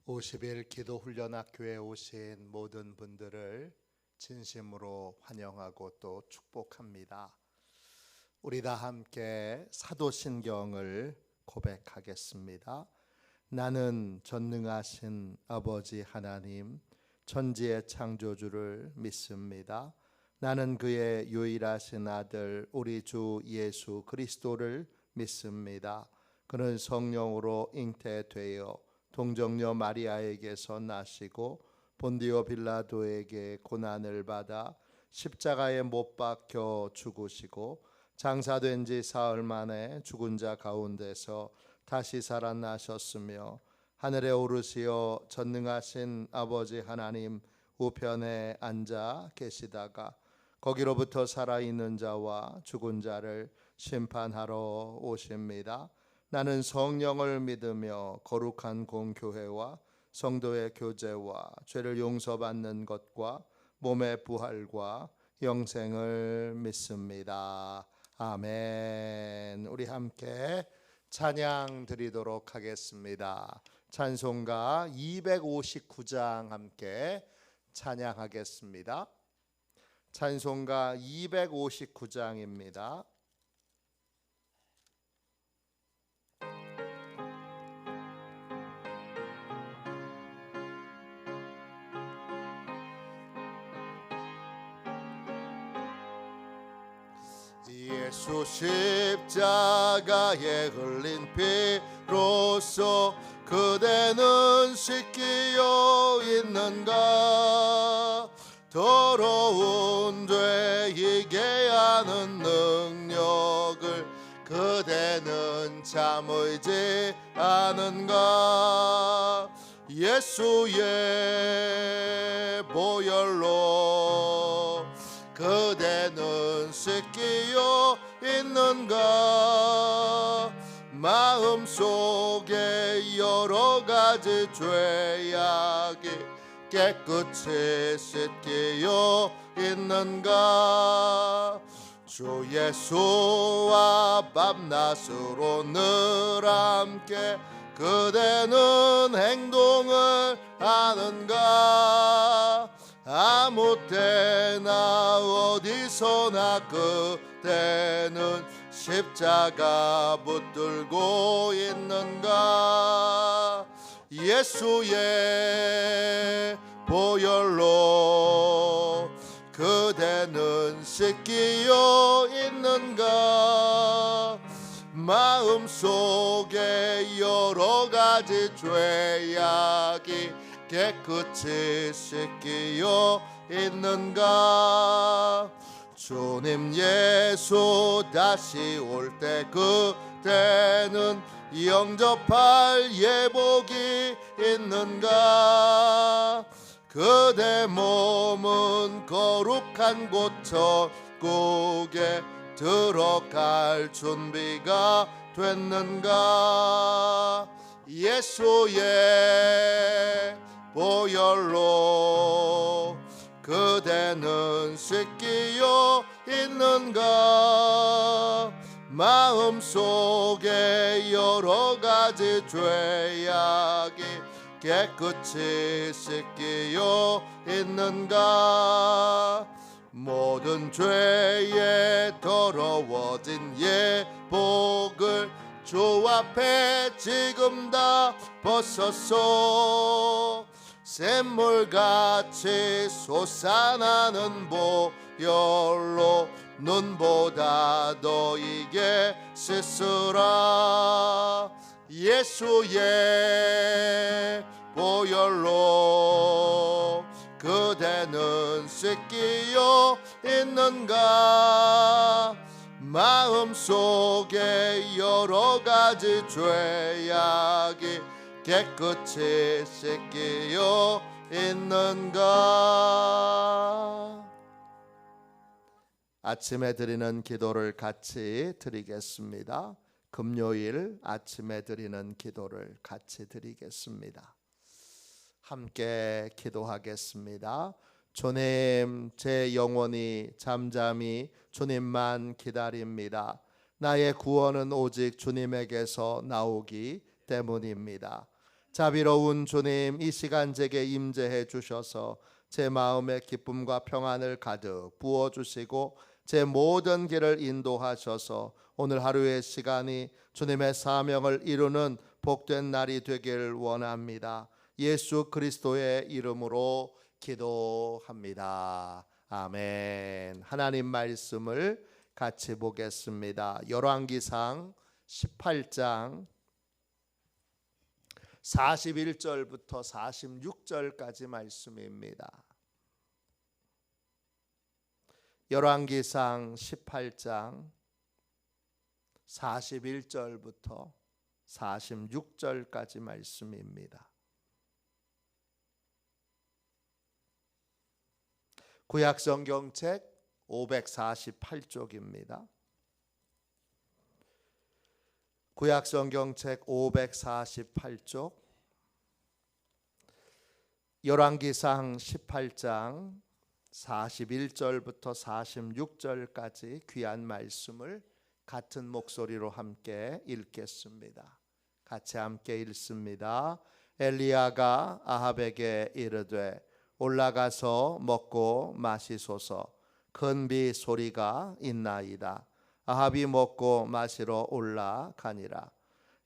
50일 기도훈련학교에 오신 모든 분들을 진심으로 환영하고 또 축복합니다. 우리 다 함께 사도신경을 고백하겠습니다. 나는 전능하신 아버지 하나님, 천지의 창조주를 믿습니다. 나는 그의 유일하신 아들 우리 주 예수 그리스도를 믿습니다. 그는 성령으로 잉태되어 동정녀 마리아에게서 나시고 본디오 빌라도에게 고난을 받아 십자가에 못 박혀 죽으시고 장사된 지 사흘 만에 죽은 자 가운데서 다시 살아나셨으며 하늘에 오르시어 전능하신 아버지 하나님 우편에 앉아 계시다가 거기로부터 살아있는 자와 죽은 자를 심판하러 오십니다. 나는 성령을 믿으며 거룩한 공교회와 성도의 교제와 죄를 용서받는 것과 몸의 부활과 영생을 믿습니다. 아멘. 우리 함께 찬양 드리도록 하겠습니다. 찬송가 259장 함께 찬양하겠습니다. 찬송가 259장입니다. 예수 십자가에 흘린 피로써 그대는 씻기어 있는가? 더러운 죄 이게 하는 능력을 그대는 참으지 않은가? 예수의 보혈로 그대는 씻기어 있는가? 마음속에 여러 가지 죄악이 깨끗이 씻기어 있는가? 주 예수와 밤낮으로 늘 함께 그대는 행동을 하는가? 아무 때나 어디서나 그대는 십자가 붙들고 있는가? 예수의 보혈로 그대는 씻기어 있는가? 마음속에 여러 가지 죄악이 깨끗이 씻기어 있는가? 주님 예수 다시 올 때 그때는 영접할 예복이 있는가? 그대 몸은 거룩한 곳 천국에 들어갈 준비가 됐는가? 예수의 보혈로 그대는 씻기어 있는가? 마음속에 여러 가지 죄악이 깨끗이 씻기어 있는가? 모든 죄에 더러워진 예복을 주 앞에 지금 다 벗었소. 샘물같이 솟아나는 보혈로 눈보다 더 이게 씻으라. 예수의 보혈로 그대는 씻기어 있는가? 마음속에 여러 가지 죄악이 깨끗이 씻기어 있는가? 아침에 드리는 기도를 같이 드리겠습니다. 금요일 아침에 드리는 기도를 같이 드리겠습니다. 함께 기도하겠습니다. 주님, 제 영혼이 잠잠히 주님만 기다립니다. 나의 구원은 오직 주님에게서 나오기 때문입니다. 자비로운 주님, 이 시간 제게 임재해 주셔서 제 마음에 기쁨과 평안을 가득 부어 주시고 제 모든 길을 인도하셔서 오늘 하루의 시간이 주님의 사명을 이루는 복된 날이 되길 원합니다. 예수 그리스도의 이름으로 기도합니다. 아멘. 하나님 말씀을 같이 보겠습니다. 열왕기상 18장 41절부터 46절까지 말씀입니다. 열왕기상 18장 41절부터 46절까지 말씀입니다. 구약성경책 548쪽입니다. 구약성경책 548쪽 열왕기상 18장 41절부터 46절까지 귀한 말씀을 같은 목소리로 함께 읽겠습니다. 같이 함께 읽습니다. 엘리야가 아합에게 이르되 올라가서 먹고 마시소서. 큰 비 소리가 있나이다. 아합이 먹고 마시러 올라가니라.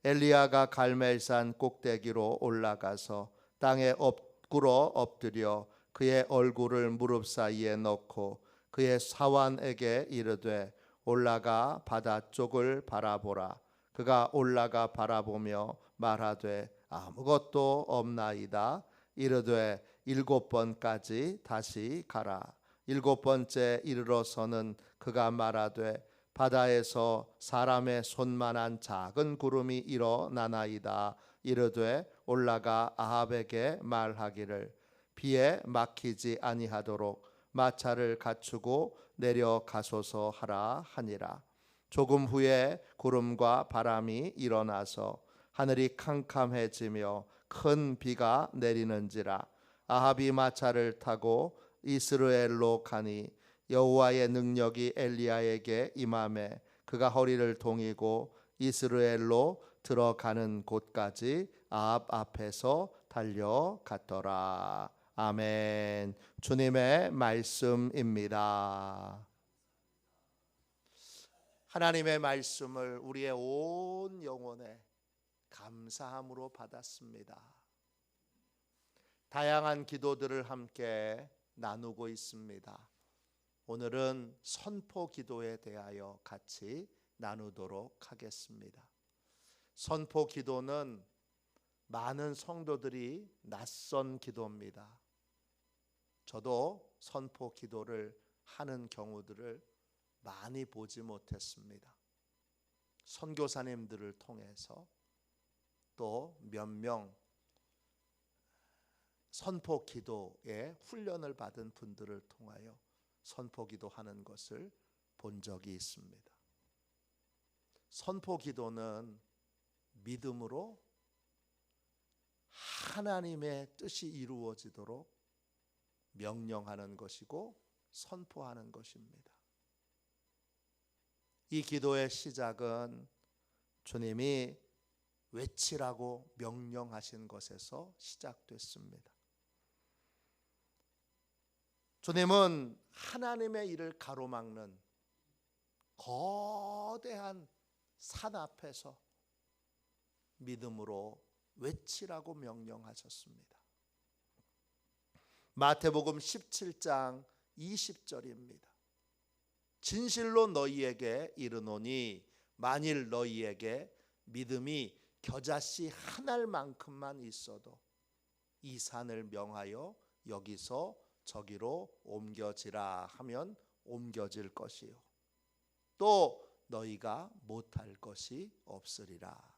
엘리야가 갈멜산 꼭대기로 올라가서 땅에 엎구러 엎드려 그의 얼굴을 무릎 사이에 넣고 그의 사환에게 이르되 올라가 바다 쪽을 바라보라. 그가 올라가 바라보며 말하되 아무것도 없나이다. 이르되 7번까지 다시 가라. 7번째 이르러서는 그가 말하되 바다에서 사람의 손만한 작은 구름이 일어나나이다. 이르되 올라가 아합에게 말하기를 비에 막히지 아니하도록 마차를 갖추고 내려가소서 하라 하니라. 조금 후에 구름과 바람이 일어나서 하늘이 캄캄해지며 큰 비가 내리는지라. 아합이 마차를 타고 이스라엘로 가니 여호와의 능력이 엘리야에게 임하매 그가 허리를 동이고 이스라엘로 들어가는 곳까지 아합 앞에서 달려갔더라. 아멘. 주님의 말씀입니다. 하나님의 말씀을 우리의 온 영혼에 감사함으로 받았습니다. 다양한 기도들을 함께 나누고 있습니다. 오늘은 선포 기도에 대하여 같이 나누도록 하겠습니다. 선포 기도는 많은 성도들이 낯선 기도입니다. 저도 선포 기도를 하는 경우들을 많이 보지 못했습니다. 선교사님들을 통해서 또 몇 명 선포 기도에 훈련을 받은 분들을 통하여 선포 기도하는 것을 본 적이 있습니다. 선포 기도는 믿음으로 하나님의 뜻이 이루어지도록 명령하는 것이고 선포하는 것입니다. 이 기도의 시작은 주님이 외치라고 명령하신 것에서 시작됐습니다. 주님은 하나님의 일을 가로막는 거대한 산 앞에서 믿음으로 외치라고 명령하셨습니다. 마태복음 17장 20절입니다. 진실로 너희에게 이르노니 만일 너희에게 믿음이 겨자씨 한 알만큼만 있어도 이 산을 명하여 여기서 저기로 옮겨지라 하면 옮겨질 것이요 또 너희가 못할 것이 없으리라.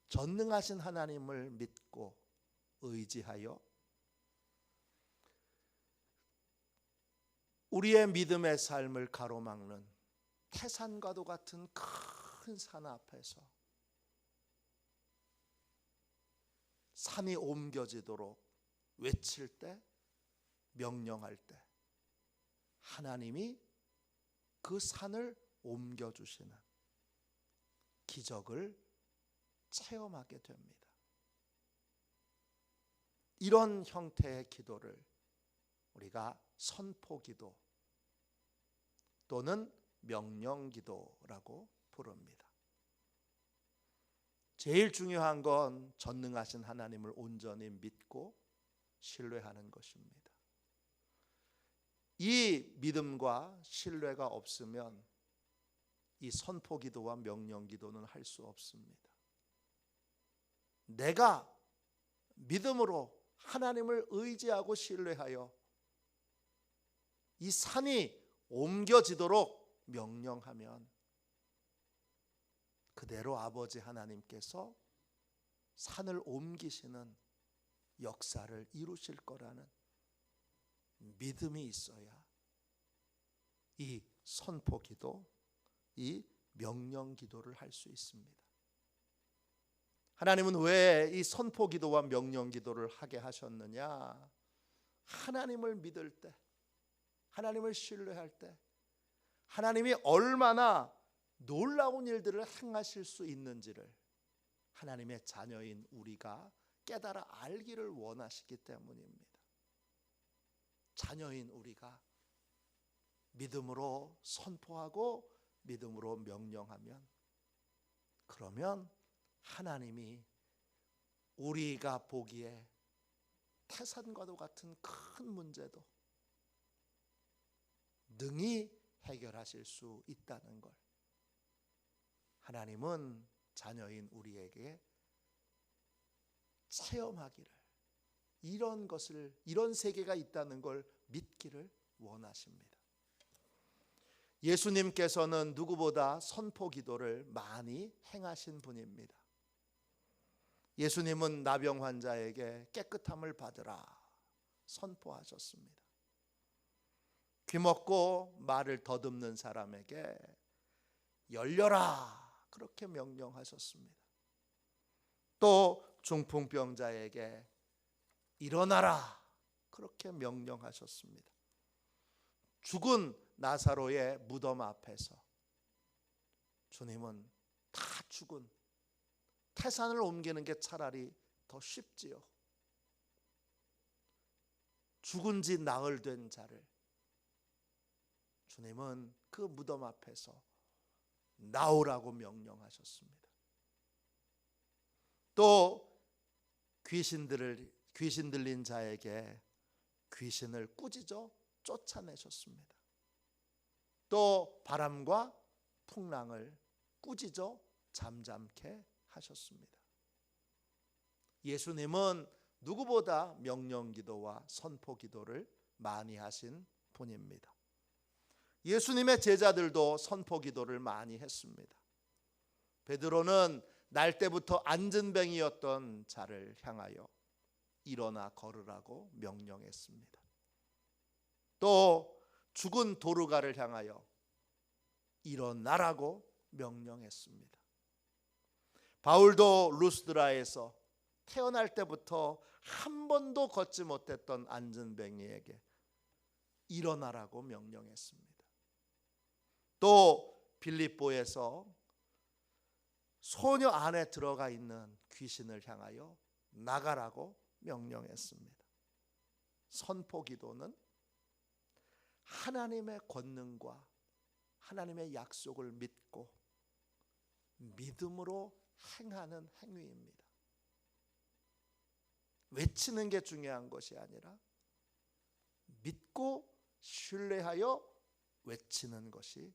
전능하신 하나님을 믿고 의지하여 우리의 믿음의 삶을 가로막는 태산과도 같은 큰 산 앞에서 산이 옮겨지도록 외칠 때, 명령할 때 하나님이 그 산을 옮겨주시는 기적을 체험하게 됩니다. 이런 형태의 기도를 우리가 선포기도 또는 명령기도라고 부릅니다. 제일 중요한 건 전능하신 하나님을 온전히 믿고 신뢰하는 것입니다. 이 믿음과 신뢰가 없으면 이 선포기도와 명령기도는 할 수 없습니다. 내가 믿음으로 하나님을 의지하고 신뢰하여 이 산이 옮겨지도록 명령하면 그대로 아버지 하나님께서 산을 옮기시는 역사를 이루실 거라는 믿음이 있어야 이 선포기도, 이 명령기도를 할 수 있습니다. 하나님은 왜 이 선포기도와 명령기도를 하게 하셨느냐? 하나님을 믿을 때, 하나님을 신뢰할 때 하나님이 얼마나 놀라운 일들을 행하실 수 있는지를 하나님의 자녀인 우리가 깨달아 알기를 원하시기 때문입니다. 자녀인 우리가 믿음으로 선포하고 믿음으로 명령하면, 그러면 하나님이 우리가 보기에 태산과도 같은 큰 문제도 능히 해결하실 수 있다는 걸 하나님은 자녀인 우리에게 체험하기를, 이런 것을, 이런 세계가 있다는 걸 믿기를 원하십니다. 예수님께서는 누구보다 선포 기도를 많이 행하신 분입니다. 예수님은 나병 환자에게 깨끗함을 받으라 선포하셨습니다. 귀먹고 말을 더듬는 사람에게 열려라 그렇게 명령하셨습니다. 또 중풍병자에게 일어나라 그렇게 명령하셨습니다. 죽은 나사로의 무덤 앞에서 주님은 다 죽은 태산을 옮기는 게 차라리 더 쉽지요. 죽은 지 나흘 된 자를 주님은 그 무덤 앞에서 나오라고 명령하셨습니다. 또 귀신 들린 자에게 귀신을 꾸짖어 쫓아내셨습니다. 또 바람과 풍랑을 꾸짖어 잠잠케 하셨습니다. 예수님은 누구보다 명령기도와 선포기도를 많이 하신 분입니다. 예수님의 제자들도 선포기도를 많이 했습니다. 베드로는 날 때부터 안진뱅이였던 자를 향하여 일어나 걸으라고 명령했습니다. 또 죽은 도르가를 향하여 일어나라고 명령했습니다. 바울도 루스드라에서 태어날 때부터 한 번도 걷지 못했던 안진뱅이에게 일어나라고 명령했습니다. 또 빌립보에서 소녀 안에 들어가 있는 귀신을 향하여 나가라고 명령했습니다. 선포기도는 하나님의 권능과 하나님의 약속을 믿고 믿음으로 행하는 행위입니다. 외치는 게 중요한 것이 아니라 믿고 신뢰하여 외치는 것이,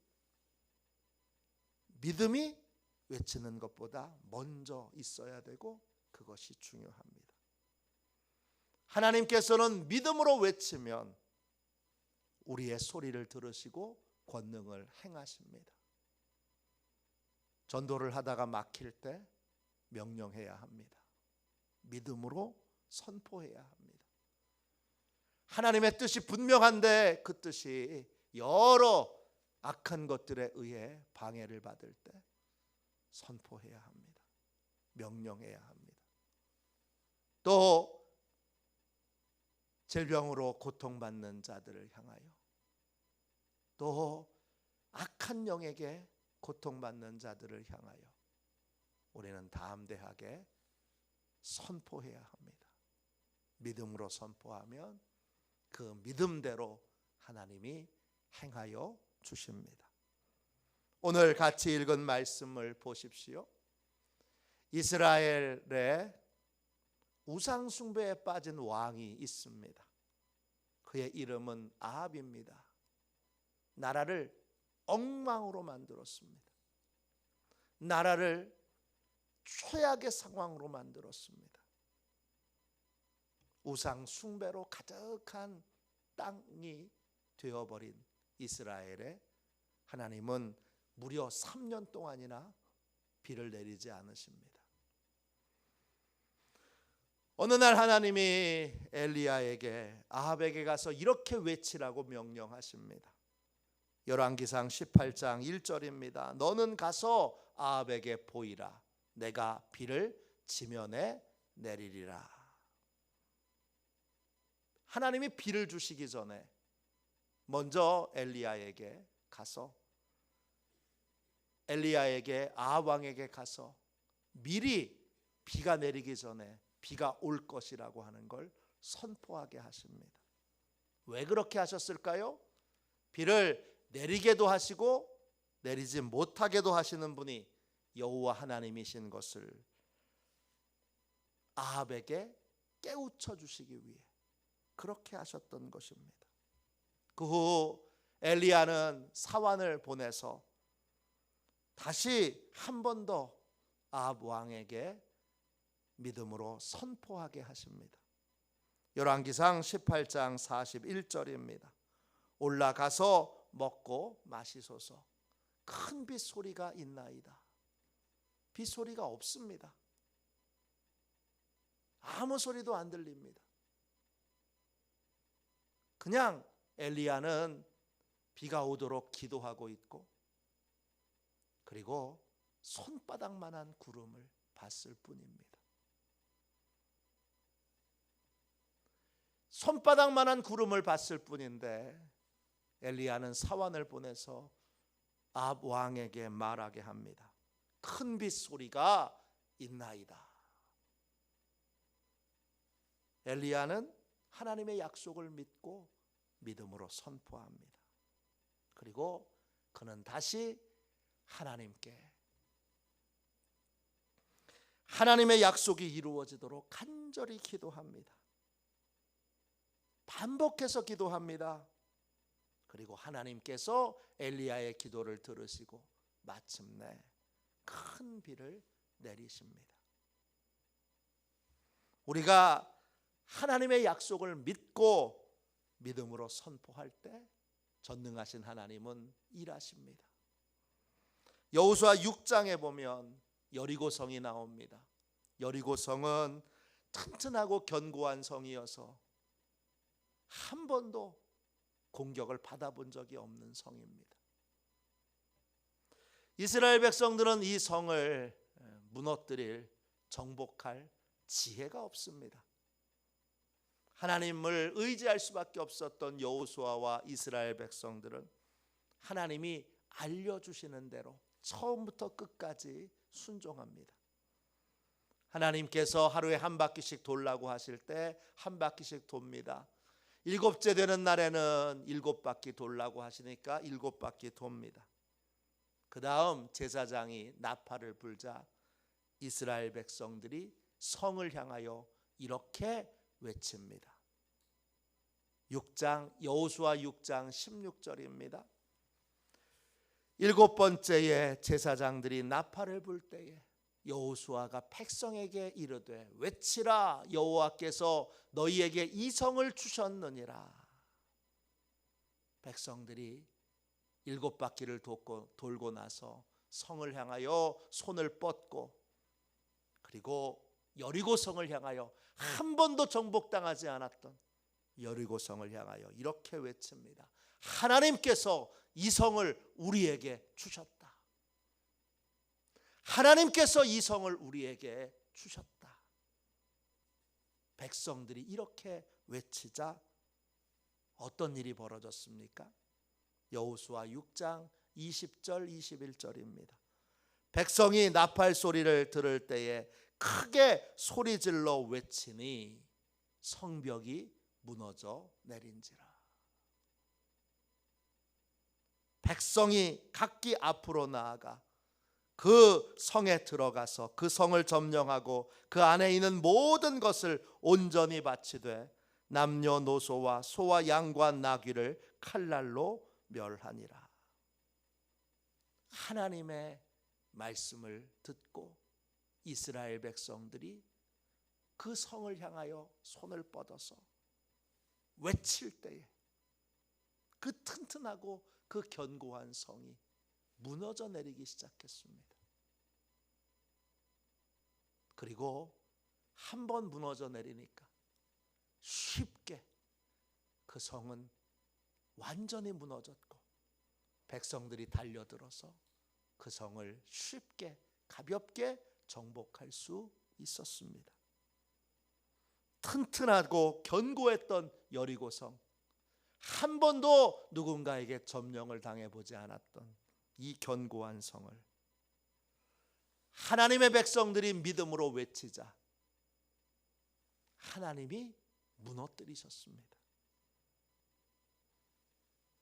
믿음이 외치는 것보다 먼저 있어야 되고 그것이 중요합니다. 하나님께서는 믿음으로 외치면 우리의 소리를 들으시고 권능을 행하십니다. 전도를 하다가 막힐 때 명령해야 합니다. 믿음으로 선포해야 합니다. 하나님의 뜻이 분명한데 그 뜻이 여러 악한 것들에 의해 방해를 받을 때 선포해야 합니다. 명령해야 합니다. 또 질병으로 고통받는 자들을 향하여, 또 악한 영에게 고통받는 자들을 향하여 우리는 담대하게 선포해야 합니다. 믿음으로 선포하면 그 믿음대로 하나님이 행하여 주십니다. 오늘 같이 읽은 말씀을 보십시오. 이스라엘에 우상 숭배에 빠진 왕이 있습니다. 그의 이름은 아합입니다. 나라를 엉망으로 만들었습니다. 나라를 최악의 상황으로 만들었습니다. 우상 숭배로 가득한 땅이 되어버린 이스라엘에 하나님은 무려 3년 동안이나 비를 내리지 않으십니다. 어느 날 하나님이 엘리야에게 아합에게 가서 이렇게 외치라고 명령하십니다. 열왕기상 18장 1절입니다. 너는 가서 아합에게 보이라. 내가 비를 지면에 내리리라. 하나님이 비를 주시기 전에 먼저 엘리야에게 가서 엘리야에게 아합 왕에게 가서 미리 비가 내리기 전에 비가 올 것이라고 하는 걸 선포하게 하십니다. 왜 그렇게 하셨을까요? 비를 내리게도 하시고 내리지 못하게도 하시는 분이 여호와 하나님이신 것을 아합에게 깨우쳐 주시기 위해 그렇게 하셨던 것입니다. 그 후 엘리야는 사환을 보내서 다시 한 번 더 아합 왕에게 믿음으로 선포하게 하십니다. 열왕기상 18장 41절입니다. 올라가서 먹고 마시소서. 큰 빗소리가 있나이다. 빗소리가 없습니다. 아무 소리도 안 들립니다. 그냥 엘리야는 비가 오도록 기도하고 있고 그리고 손바닥만한 구름을 봤을 뿐입니다. 손바닥만한 구름을 봤을 뿐인데 엘리야는 사환을 보내서 아합 왕에게 말하게 합니다. 큰 빗소리가 있나이다. 엘리야는 하나님의 약속을 믿고 믿음으로 선포합니다. 그리고 그는 다시 하나님의 약속이 이루어지도록 간절히 기도합니다. 반복해서 기도합니다. 그리고 하나님께서 엘리야의 기도를 들으시고 마침내 큰 비를 내리십니다. 우리가 하나님의 약속을 믿고 믿음으로 선포할 때 전능하신 하나님은 일하십니다. 여호수아 6장에 보면 여리고성이 나옵니다. 여리고성은 튼튼하고 견고한 성이어서 한 번도 공격을 받아본 적이 없는 성입니다. 이스라엘 백성들은 이 성을 무너뜨릴, 정복할 지혜가 없습니다. 하나님을 의지할 수밖에 없었던 여호수아와 이스라엘 백성들은 하나님이 알려주시는 대로 처음부터 끝까지 순종합니다. 하나님께서 하루에 한 바퀴씩 돌라고 하실 때 한 바퀴씩 돕니다. 7째 되는 날에는 7바퀴 돌라고 하시니까 7바퀴 돕니다. 그 다음 제사장이 나팔을 불자 이스라엘 백성들이 성을 향하여 이렇게 외칩니다. 여호수아 6장 16절입니다. 7번째에 제사장들이 나팔을 불 때에 여호수아가 백성에게 이르되 외치라 여호와께서 너희에게 이 성을 주셨느니라. 백성들이 7바퀴를 돌고 나서 성을 향하여 손을 뻗고 그리고 여리고성을 향하여 한 번도 정복당하지 않았던 여리고성을 향하여 이렇게 외칩니다. 하나님께서 이 성을 우리에게 주셨다. 하나님께서 이 성을 우리에게 주셨다. 백성들이 이렇게 외치자 어떤 일이 벌어졌습니까? 여호수아 6장 20절 21절입니다. 백성이 나팔 소리를 들을 때에 크게 소리질러 외치니 성벽이 무너져 내린지라. 백성이 각기 앞으로 나아가 그 성에 들어가서 그 성을 점령하고 그 안에 있는 모든 것을 온전히 바치되 남녀노소와 소와 양과 나귀를 칼날로 멸하니라. 하나님의 말씀을 듣고 이스라엘 백성들이 그 성을 향하여 손을 뻗어서 외칠 때에 그 튼튼하고 그 견고한 성이 무너져 내리기 시작했습니다. 그리고 한 번 무너져 내리니까 쉽게 그 성은 완전히 무너졌고 백성들이 달려들어서 그 성을 쉽게 가볍게 정복할 수 있었습니다. 튼튼하고 견고했던 여리고성, 한 번도 누군가에게 점령을 당해보지 않았던 이 견고한 성을 하나님의 백성들이 믿음으로 외치자 하나님이 무너뜨리셨습니다.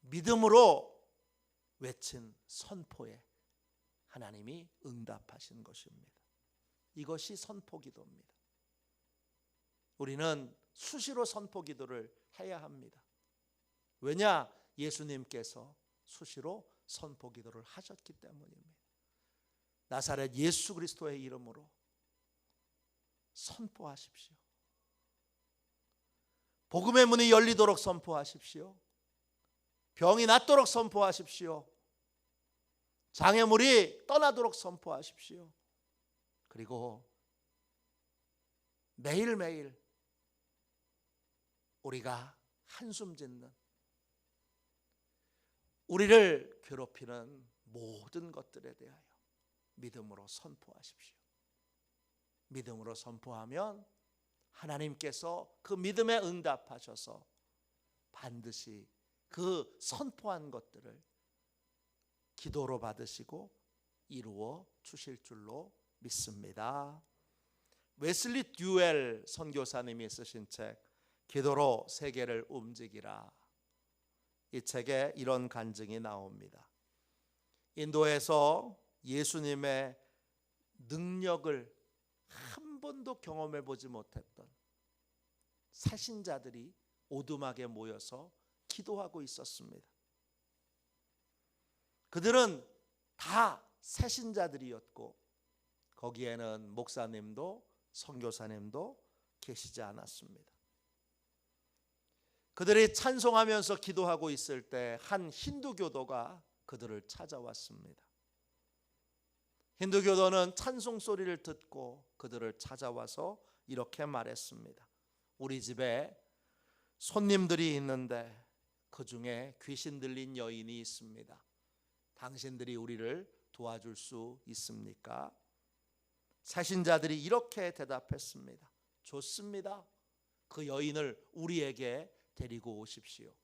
믿음으로 외친 선포에 하나님이 응답하신 것입니다. 이것이 선포기도입니다. 우리는 수시로 선포기도를 해야 합니다. 왜냐? 예수님께서 수시로 선포기도를 하셨기 때문입니다. 나사렛 예수 그리스도의 이름으로 선포하십시오. 복음의 문이 열리도록 선포하십시오. 병이 낫도록 선포하십시오. 장애물이 떠나도록 선포하십시오. 그리고 매일매일 우리가 한숨 짓는, 우리를 괴롭히는 모든 것들에 대하여 믿음으로 선포하십시오. 믿음으로 선포하면 하나님께서 그 믿음에 응답하셔서 반드시 그 선포한 것들을 기도로 받으시고 이루어 주실 줄로 믿습니다. 웨슬리 듀엘 선교사님이 쓰신 책 기도로 세계를 움직이라, 이 책에 이런 간증이 나옵니다. 인도에서 예수님의 능력을 한 번도 경험해 보지 못했던 새신자들이 오두막에 모여서 기도하고 있었습니다. 그들은 다 새신자들이었고 거기에는 목사님도 선교사님도 계시지 않았습니다. 그들이 찬송하면서 기도하고 있을 때 한 힌두교도가 그들을 찾아왔습니다. 힌두교도는 찬송 소리를 듣고 그들을 찾아와서 이렇게 말했습니다. 우리 집에 손님들이 있는데 그 중에 귀신 들린 여인이 있습니다. 당신들이 우리를 도와줄 수 있습니까? 새신자들이 이렇게 대답했습니다. 좋습니다. 그 여인을 우리에게 데리고 오십시오.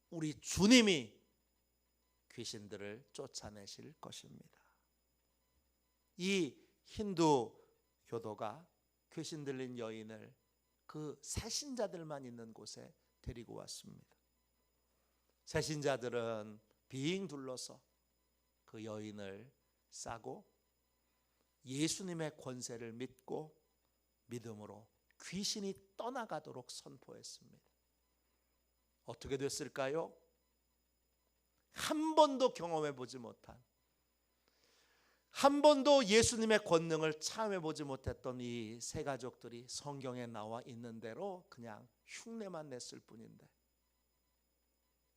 우리 주님이 귀신들을 쫓아내실 것입니다. 이 힌두 교도가 귀신 들린 여인을 그 새신자들만 있는 곳에 데리고 왔습니다. 새신자들은 빙 둘러서 그 여인을 싸고 예수님의 권세를 믿고 믿음으로 귀신이 떠나가도록 선포했습니다. 어떻게 됐을까요? 한 번도 경험해 보지 못한, 한 번도 예수님의 권능을 체험해 보지 못했던 이 세 가족들이 성경에 나와 있는 대로 그냥 흉내만 냈을 뿐인데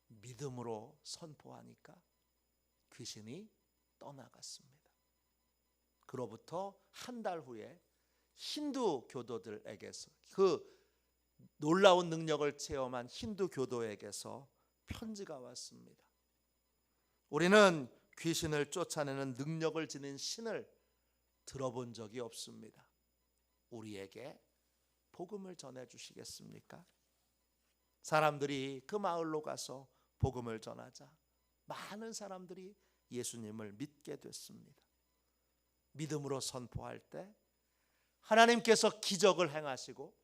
믿음으로 선포하니까 귀신이 떠나갔습니다. 그로부터 한 달 후에 힌두 교도들에게서, 그 놀라운 능력을 체험한 힌두 교도에게서 편지가 왔습니다. 우리는 귀신을 쫓아내는 능력을 지닌 신을 들어본 적이 없습니다. 우리에게 복음을 전해 주시겠습니까? 사람들이 그 마을로 가서 복음을 전하자 많은 사람들이 예수님을 믿게 됐습니다. 믿음으로 선포할 때 하나님께서 기적을 행하시고,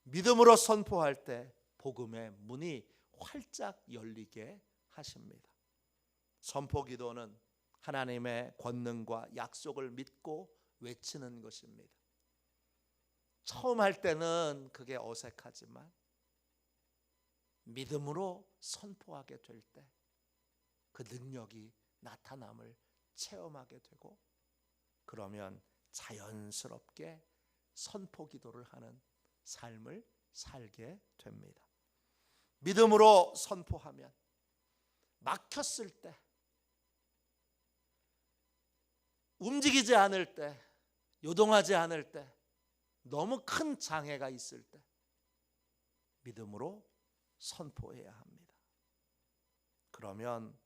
믿음으로 선포할 때 복음의 문이 활짝 열리게 하십니다. 선포 기도는 하나님의 권능과 약속을 믿고 외치는 것입니다. 처음 할 때는 그게 어색하지만 믿음으로 선포하게 될 때 그 능력이 나타남을 체험하게 되고, 그러면 자연스럽게 선포 기도를 하는 삶을 살게 됩니다. 믿음으로 선포하면 막혔을 때, 움직이지 않을 때, 요동하지 않을 때, 너무 큰 장애가 있을 때 믿음으로 선포해야 합니다. 그러면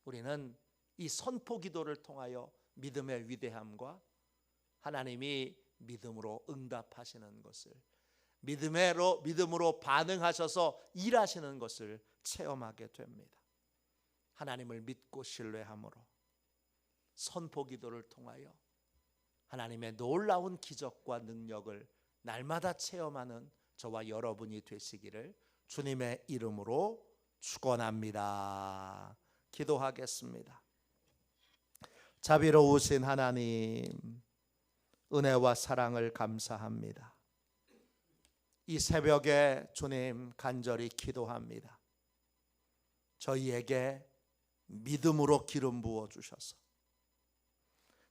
우리는 이 선포 기도를 통하여 믿음의 위대함과 하나님이 믿음으로 응답하시는 것을, 믿음으로 반응하셔서 일하시는 것을 체험하게 됩니다. 하나님을 믿고 신뢰함으로 선포 기도를 통하여 하나님의 놀라운 기적과 능력을 날마다 체험하는 저와 여러분이 되시기를 주님의 이름으로 축원합니다. 기도하겠습니다. 자비로우신 하나님, 은혜와 사랑을 감사합니다. 이 새벽에 주님 간절히 기도합니다. 저희에게 믿음으로 기름 부어 주셔서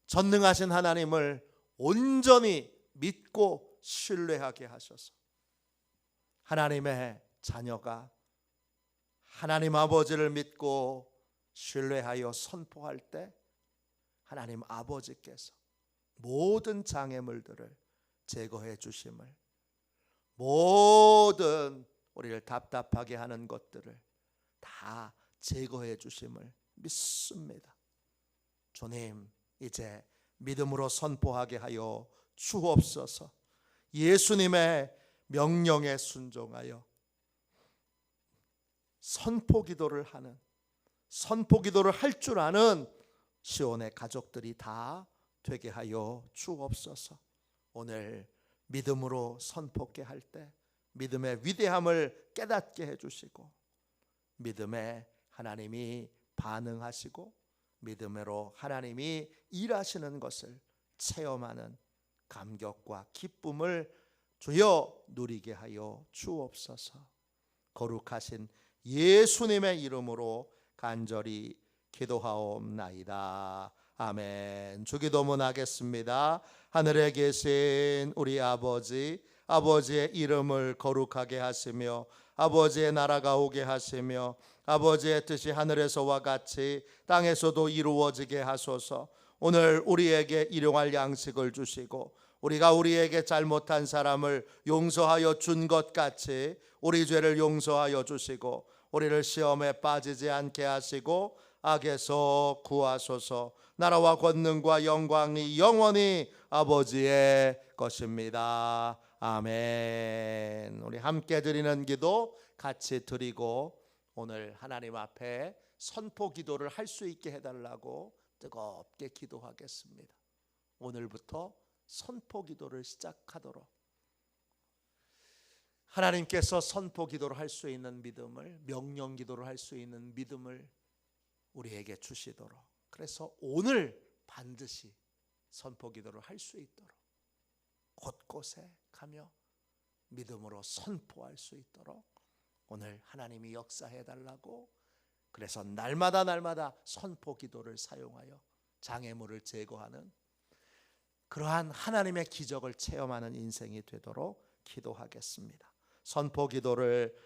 전능하신 하나님을 온전히 믿고 신뢰하게 하셔서 하나님의 자녀가 하나님 아버지를 믿고 신뢰하여 선포할 때 하나님 아버지께서 모든 장애물들을 제거해 주심을, 모든 우리를 답답하게 하는 것들을 다 제거해 주심을 믿습니다. 주님, 이제 믿음으로 선포하게 하여 주옵소서. 예수님의 명령에 순종하여 선포 기도를 하는, 선포 기도를 할 줄 아는 시온의 가족들이 다 되게 하여 주옵소서. 오늘 믿음으로 선포케 할 때 믿음의 위대함을 깨닫게 해주시고, 믿음에 하나님이 반응하시고 믿음으로 하나님이 일하시는 것을 체험하는 감격과 기쁨을 주여 누리게 하여 주옵소서. 거룩하신 예수님의 이름으로 간절히 기도하옵나이다. 아멘. 주기도문 하겠습니다. 하늘에 계신 우리 아버지, 아버지의 이름을 거룩하게 하시며 아버지의 나라가 오게 하시며 아버지의 뜻이 하늘에서와 같이 땅에서도 이루어지게 하소서. 오늘 우리에게 일용할 양식을 주시고 우리가 우리에게 잘못한 사람을 용서하여 준 것 같이 우리 죄를 용서하여 주시고 우리를 시험에 빠지지 않게 하시고 악에서 구하소서. 나라와 권능과 영광이 영원히 아버지의 것입니다. 아멘. 우리 함께 드리는 기도 같이 드리고 오늘 하나님 앞에 선포 기도를 할 수 있게 해달라고 뜨겁게 기도하겠습니다. 오늘부터 선포 기도를 시작하도록 하나님께서 선포 기도를 할 수 있는 믿음을, 명령 기도를 할 수 있는 믿음을 우리에게 주시도록, 그래서 오늘 반드시 선포 기도를 할 수 있도록 곳곳에 가며 믿음으로 선포할 수 있도록 오늘 하나님이 역사해 달라고, 그래서 날마다 선포 기도를 사용하여 장애물을 제거하는 그러한 하나님의 기적을 체험하는 인생이 되도록 기도하겠습니다. 선포 기도를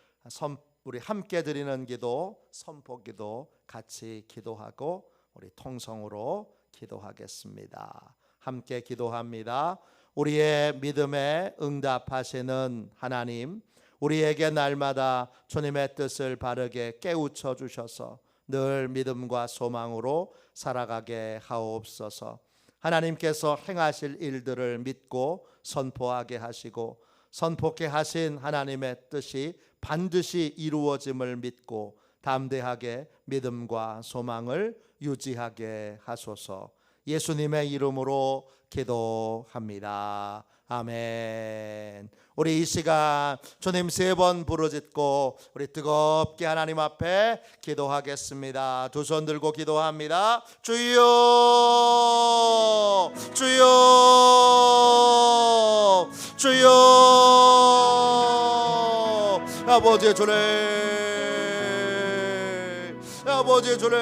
우리 함께 드리는 기도, 선포 기도 같이 기도하고 우리 통성으로 기도하겠습니다. 함께 기도합니다. 우리의 믿음에 응답하시는 하나님, 우리에게 날마다 주님의 뜻을 바르게 깨우쳐 주셔서 늘 믿음과 소망으로 살아가게 하옵소서. 하나님께서 행하실 일들을 믿고 선포하게 하시고 선포케 하신 하나님의 뜻이 반드시 이루어짐을 믿고 담대하게 믿음과 소망을 유지하게 하소서. 예수님의 이름으로 기도합니다. 아멘. 우리 이 시간 주님 3번 부르짖고 우리 뜨겁게 하나님 앞에 기도하겠습니다. 두 손 들고 기도합니다. 주여, 주여, 주여. 아버지의 주님, 아버지의 주님.